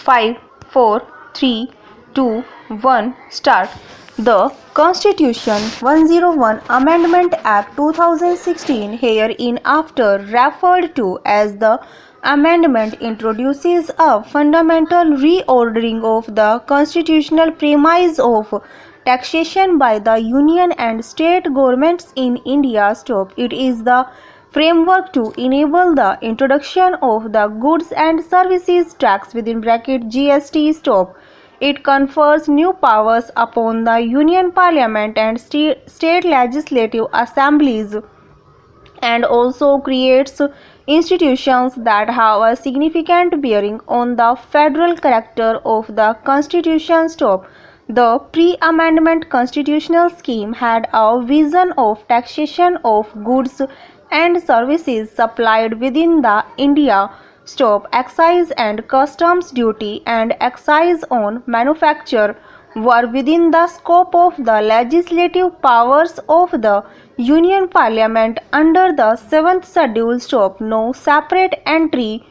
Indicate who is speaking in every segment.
Speaker 1: 5, 4, 3, 2, 1, start. The Constitution 101 Amendment Act 2016, herein after referred to as the amendment, introduces a fundamental reordering of the constitutional premise of taxation by the union and state governments in India. It is the framework to enable the introduction of the goods and services tax (GST). It confers new powers upon the Union Parliament and state legislative assemblies, and also creates institutions that have a significant bearing on the federal character of the Constitution. The pre-amendment constitutional scheme had a vision of taxation of goods and services supplied within the India. Excise and customs duty and excise on manufacture were within the scope of the legislative powers of the Union Parliament under the 7th Schedule. No separate entry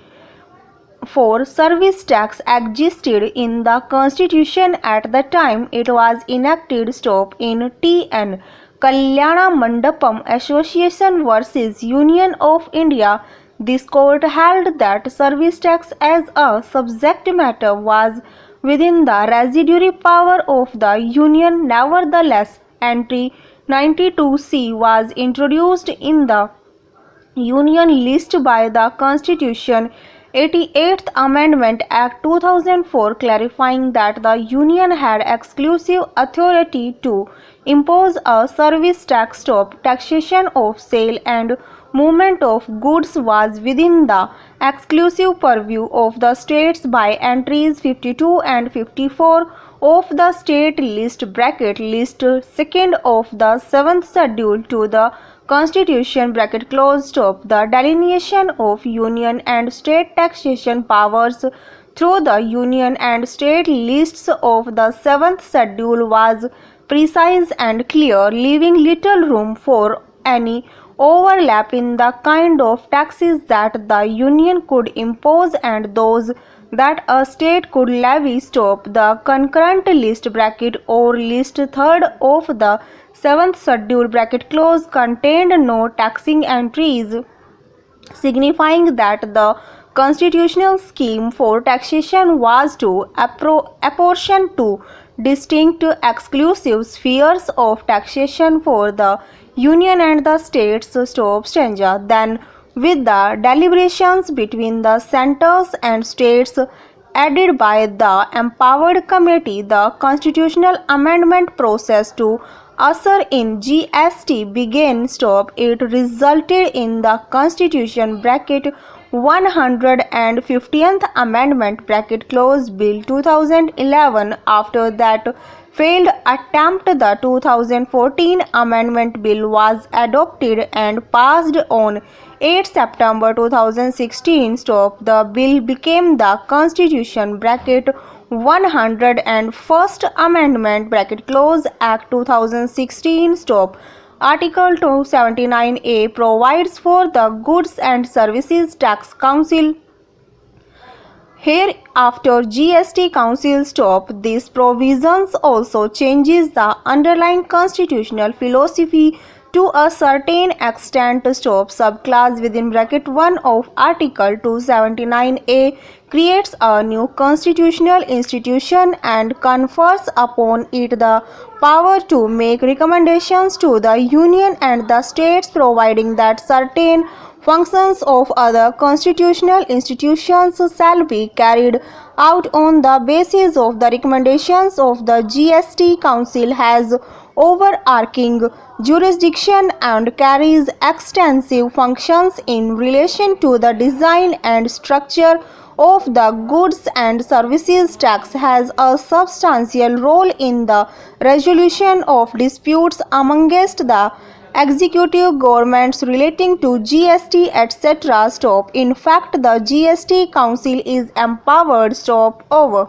Speaker 1: for service tax existed in the Constitution at the time it was enacted. In T.N. Kalyana Mandapam Association versus Union of India, this court held that service tax as a subject matter was within the residuary power of the Union. Nevertheless, entry 92C was introduced in the Union list by the Constitution 88th Amendment Act 2004, clarifying that the Union had exclusive authority to impose a service tax. Taxation of sale and movement of goods was within the exclusive purview of the states by entries 52 and 54 of the state list (list 2nd) of the 7th Schedule to the Constitution The delineation of Union and state taxation powers through the Union and state lists of the 7th Schedule was precise and clear, leaving little room for any overlap in the kind of taxes that the Union could impose and those that a state could levy. The concurrent list or list 3rd of the 7th Schedule contained no taxing entries, signifying that the constitutional scheme for taxation was to apportion two distinct exclusive spheres of taxation for the Union and the states. Then, with the deliberations between the centers and states aided by the empowered committee, the constitutional amendment process to usher in GST began. It resulted in the Constitution 150th Amendment Bill 2011. After that failed attempt, the 2014 Amendment Bill was adopted and passed on 8 September 2016. The bill became the Constitution 101st Amendment Act 2016. Article 279A provides for the Goods and Services Tax Council. Hereafter GST Council. These provisions also changes the underlying constitutional philosophy to a certain extent. Subclass within 1 of Article 279A creates a new constitutional institution and confers upon it the power to make recommendations to the Union and the states, providing that certain functions of other constitutional institutions shall be carried out on the basis of the recommendations of the GST Council. Has overarching jurisdiction and carries extensive functions in relation to the design and structure of the goods and services tax, has a substantial role in the resolution of disputes amongst the executive governments relating to GST, etc. In fact, the GST Council is empowered. Over.